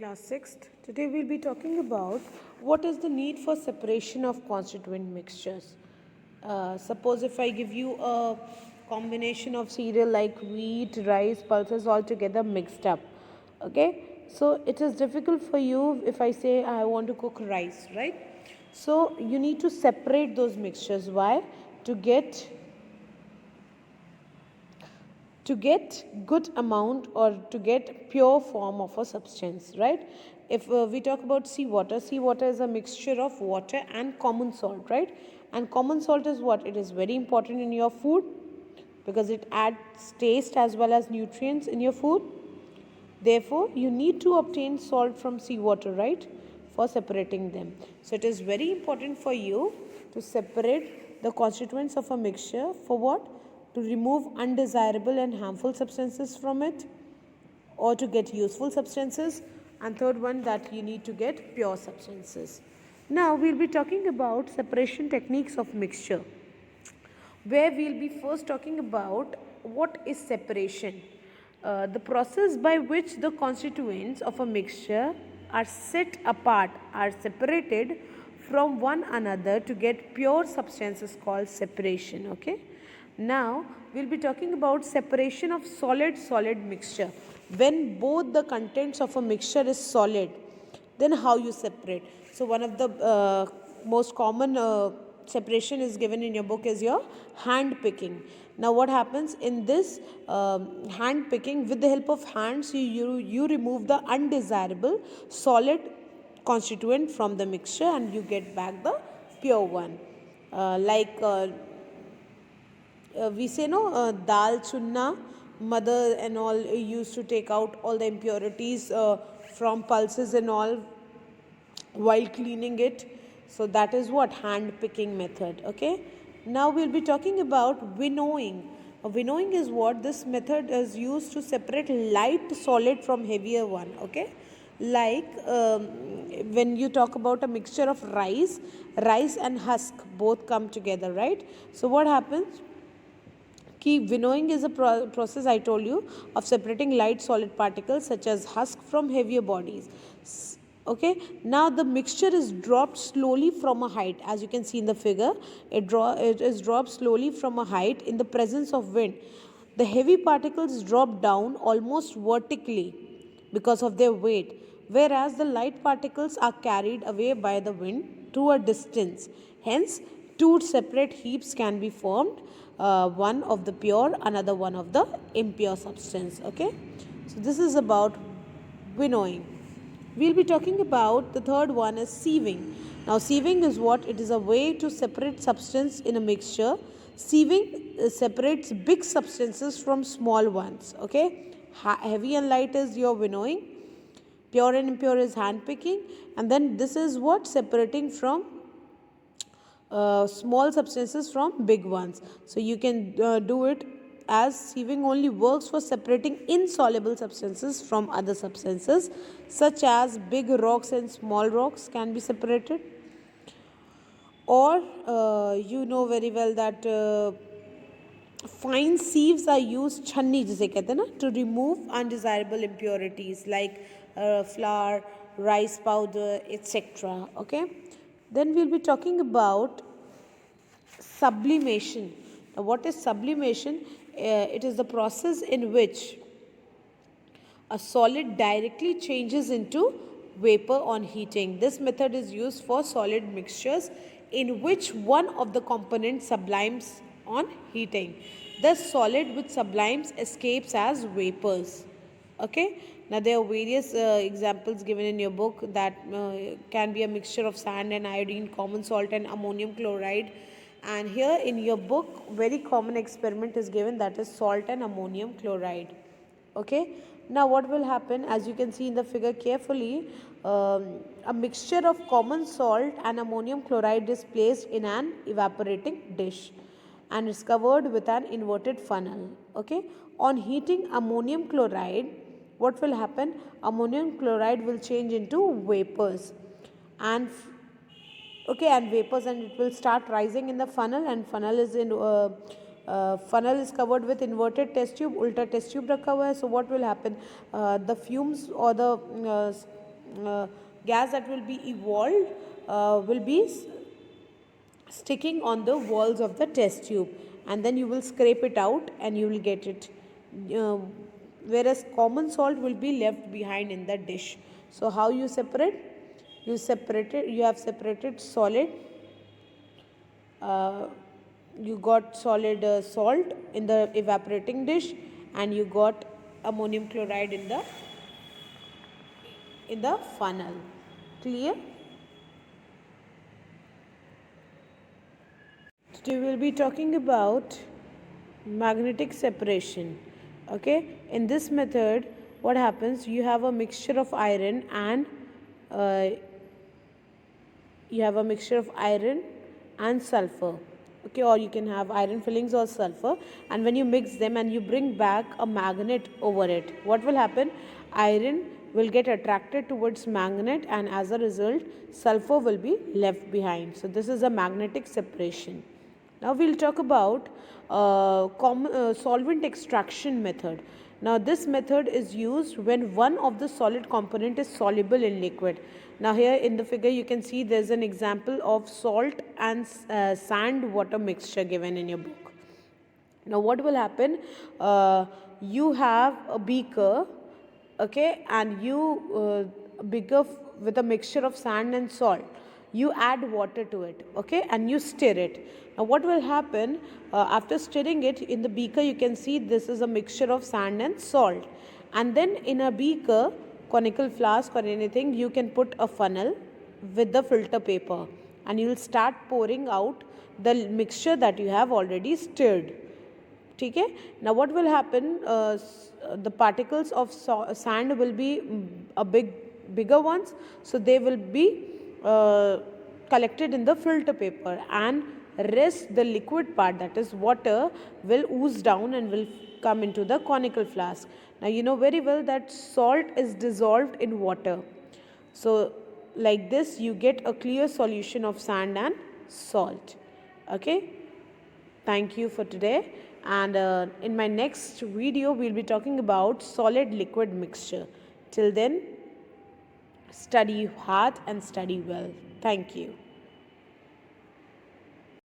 Class 6th. Today we'll be talking about what is the need for separation of constituent mixtures. Suppose if I give you a combination of cereal like wheat, rice, pulses all together mixed up. Okay, so it is difficult for you if I say I want to cook rice, right? So you need to separate those mixtures. Why? To get good amount or to get pure form of a substance, right? If we talk about seawater is a mixture of water and common salt, right? And common salt is what? It is very important in your food because it adds taste as well as nutrients in your food. Therefore, you need to obtain salt from seawater, right, for separating them. So it is very important for you to separate the constituents of a mixture for what? To remove undesirable and harmful substances from it, or to get useful substances. And third one, that you need to get pure substances. Now we'll be talking about separation techniques of mixture, where we'll be first talking about what is separation. The process by which the constituents of a mixture are set apart, are separated from one another to get pure substances called separation. Okay. Now we'll be talking about separation of solid mixture. When both the contents of a mixture is solid, then how you separate? So one of the most common separation is given in your book is your hand picking. Now what happens in this hand picking? With the help of hands, you remove the undesirable solid constituent from the mixture and you get back the pure one. We say no, dal chunna, mother and all used to take out all the impurities from pulses and all while cleaning it. So that is what hand picking method. Okay, now we'll be talking about winnowing. Winnowing is what? This method is used to separate light solid from heavier one. Okay, like when you talk about a mixture of rice and husk both come together, right? So what happens? Winnowing is a process, I told you, of separating light solid particles such as husk from heavier bodies. Okay, now the mixture is dropped slowly from a height. As you can see in the figure, it is dropped slowly from a height in the presence of wind. The heavy particles drop down almost vertically because of their weight, whereas the light particles are carried away by the wind to a distance. Hence, two separate heaps can be formed, one of the pure, another one of the impure substance. Okay, so this is about winnowing. We'll be talking about the third one is sieving. Now sieving is what? It is a way to separate substance in a mixture. Sieving separates big substances from small ones. Okay, heavy and light is your winnowing, pure and impure is hand picking, and then this is what? Separating from small substances from big ones. So you can do it as sieving only works for separating insoluble substances from other substances, such as big rocks and small rocks can be separated. Or you know very well that fine sieves are used, छन्नी जिसे कहते हैं ना, to remove undesirable impurities like flour, rice powder, etc. Okay, then we'll be talking about sublimation. Now what is sublimation? It is the process in which a solid directly changes into vapor on heating. This method is used for solid mixtures in which one of the components sublimes on heating. The solid which sublimes escapes as vapors. Okay, now there are various examples given in your book that can be a mixture of sand and iodine, common salt and ammonium chloride. And here in your book, very common experiment is given, that is salt and ammonium chloride. Okay, now what will happen? As you can see in the figure carefully, a mixture of common salt and ammonium chloride is placed in an evaporating dish and is covered with an inverted funnel. Okay, on heating ammonium chloride, what will happen? Ammonium chloride will change into vapors and vapors, and it will start rising in the funnel, and funnel is covered with inverted test tube, ulta test tube rakha hua hai. So what will happen? The fumes or the gas that will be evolved will be sticking on the walls of the test tube, and then you will scrape it out and you will get it, uh, whereas common salt will be left behind in the dish. So how you separate? You have separated solid, uh, you got solid salt in the evaporating dish, and you got ammonium chloride in the funnel. Clear? Today we will be talking about magnetic separation. Okay, in this method what happens, you have a mixture of iron and sulfur. Okay, or you can have iron fillings or sulfur, and when you mix them and you bring back a magnet over it, what will happen? Iron will get attracted towards magnet, and as a result sulfur will be left behind. So this is a magnetic separation. Now we'll talk about solvent extraction method. Now this method is used when one of the solid component is soluble in liquid. Now here in the figure you can see there's an example of salt and sand water mixture given in your book. Now what will happen? You have a beaker, okay, and you beaker with a mixture of sand and salt. You add water to it, okay, and you stir it. Now what will happen, after stirring it in the beaker, you can see this is a mixture of sand and salt, and then in a beaker, conical flask or anything, you can put a funnel with the filter paper, and you will start pouring out the mixture that you have already stirred. Okay? Now what will happen, the particles of sand will be bigger ones, so they will be collected in the filter paper, and rest the liquid part, that is water, will ooze down and will come into the conical flask. Now you know very well that salt is dissolved in water, so like this you get a clear solution of sand and salt. Okay, thank you for today, and in my next video we'll be talking about solid liquid mixture. Till then, study hard and study well. Thank you.